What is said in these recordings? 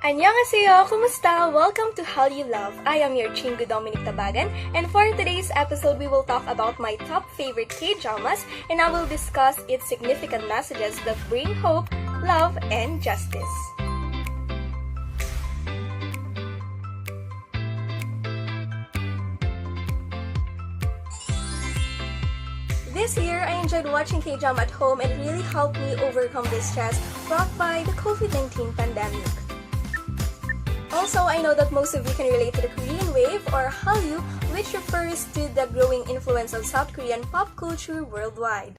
Annyeonghaseyo! Kumusta? Welcome to Hallyu Love. I am your chingu Dominique Tabagan, and for today's episode, we will talk about my top favorite K-dramas, and I will discuss its significant messages that bring hope, love, and justice. This year, I enjoyed watching K-drama at home and really helped me overcome the stress brought by the COVID-19 pandemic. Also, I know that most of you can relate to the Korean wave or Hallyu, which refers to the growing influence of South Korean pop culture worldwide.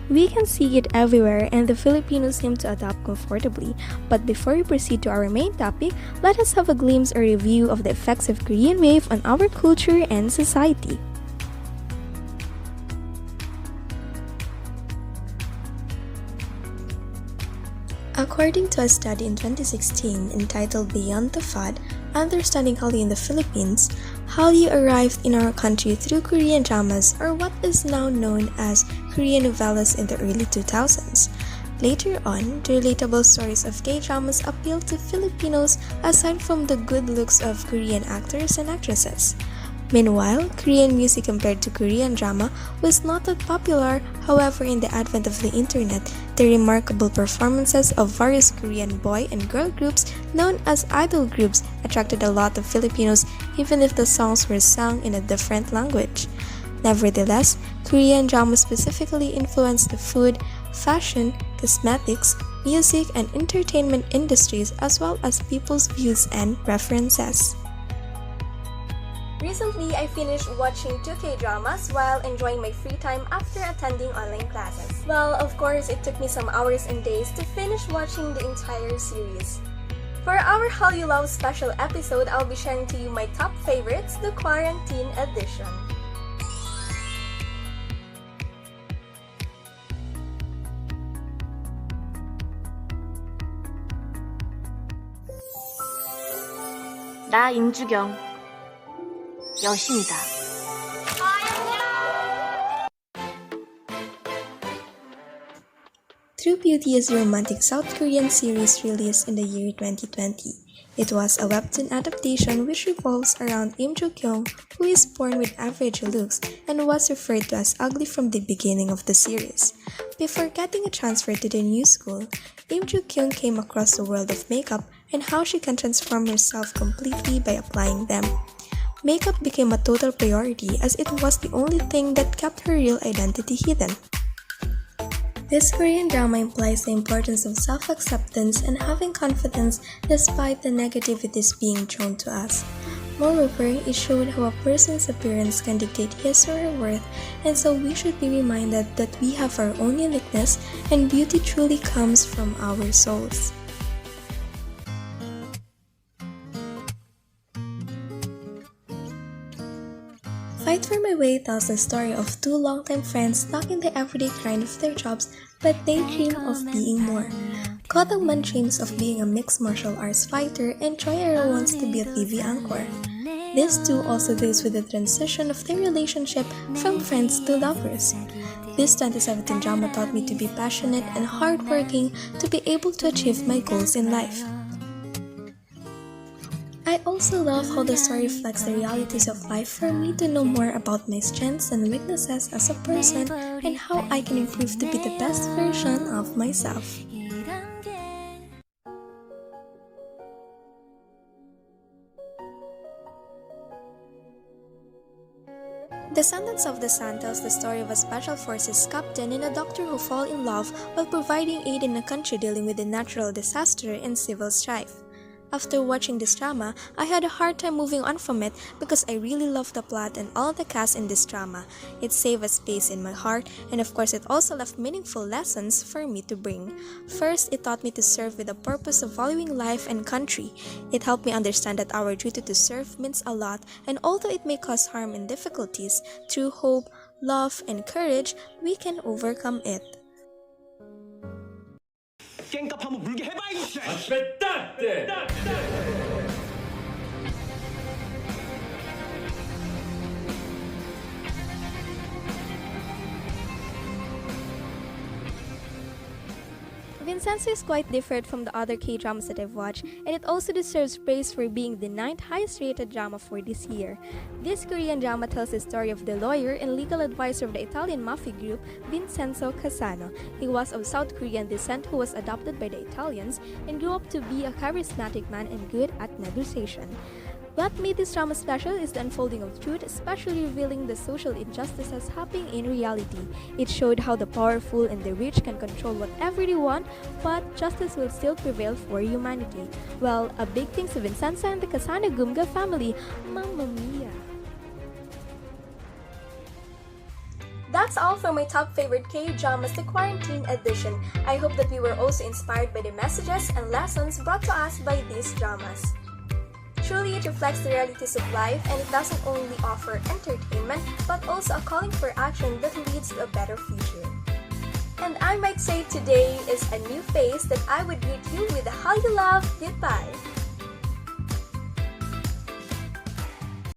We can see it everywhere and the Filipinos seem to adapt comfortably. But before we proceed to our main topic, let us have a glimpse or review of the effects of Korean wave on our culture and society. According to a study in 2016 entitled Beyond the Fad, Understanding Hallyu in the Philippines, Hallyu arrived in our country through Korean dramas or what is now known as Korean novellas in the early 2000s. Later on, the relatable stories of K-dramas appealed to Filipinos aside from the good looks of Korean actors and actresses. Meanwhile, Korean music compared to Korean drama was not that popular. However, in the advent of the internet, the remarkable performances of various Korean boy and girl groups known as idol groups attracted a lot of Filipinos even if the songs were sung in a different language. Nevertheless, Korean drama specifically influenced the food, fashion, cosmetics, music, and entertainment industries as well as people's views and preferences. Recently, I finished watching 2 K-dramas while enjoying my free time after attending online classes. Well, of course, it took me some hours and days to finish watching the entire series. For our Hallyu Love special episode, I'll be sharing to you my top favorites, the quarantine edition. 나 임주경 여신이다. True Beauty is a romantic South Korean series released in the year 2020. It was a webtoon adaptation which revolves around Im Joo-kyung, who is born with average looks and was referred to as ugly from the beginning of the series. Before getting a transfer to the new school, Im Joo-kyung came across the world of makeup and how she can transform herself completely by applying them. Makeup became a total priority as it was the only thing that kept her real identity hidden. This Korean drama implies the importance of self-acceptance and having confidence despite the negativities being thrown to us. Moreover, it showed how a person's appearance can dictate his or her worth, and so we should be reminded that we have our own uniqueness and beauty truly comes from our souls. Fight for My Way tells the story of 2 longtime friends stuck in the everyday grind of their jobs, but they dream of being more. Ko Dong-man dreams of being a mixed martial arts fighter, and Choi Ero wants to be a TV anchor. This too also deals with the transition of their relationship from friends to lovers. This 2017 drama taught me to be passionate and hardworking to be able to achieve my goals in life. I also love how the story reflects the realities of life for me to know more about my strengths and weaknesses as a person and how I can improve to be the best version of myself. Descendants of the Sun tells the story of a special forces captain and a doctor who fall in love while providing aid in a country dealing with a natural disaster and civil strife. After watching this drama, I had a hard time moving on from it because I really loved the plot and all the cast in this drama. It saved a space in my heart, and of course it also left meaningful lessons for me to bring. First, it taught me to serve with the purpose of valuing life and country. It helped me understand that our duty to serve means a lot, and although it may cause harm and difficulties, through hope, love, and courage, we can overcome it. 깽값 한번 물게 해봐 이씨. Vincenzo is quite different from the other K-dramas that I've watched, and it also deserves praise for being the 9th highest rated drama for this year. This Korean drama tells the story of the lawyer and legal advisor of the Italian mafia group, Vincenzo Casano. He was of South Korean descent who was adopted by the Italians and grew up to be a charismatic man and good at negotiation. What made this drama special is the unfolding of truth, especially revealing the social injustices happening in reality. It showed how the powerful and the rich can control whatever they want, but justice will still prevail for humanity. Well, a big thanks to Vincenzo and the Casano Gumga family. Mamma mia! That's all for my top favorite K-dramas, the quarantine edition. I hope that we were also inspired by the messages and lessons brought to us by these dramas. Truly, it reflects the realities of life, and it doesn't only offer entertainment, but also a calling for action that leads to a better future. And I might say today is a new phase that I would greet you with a Hallyu Love goodbye.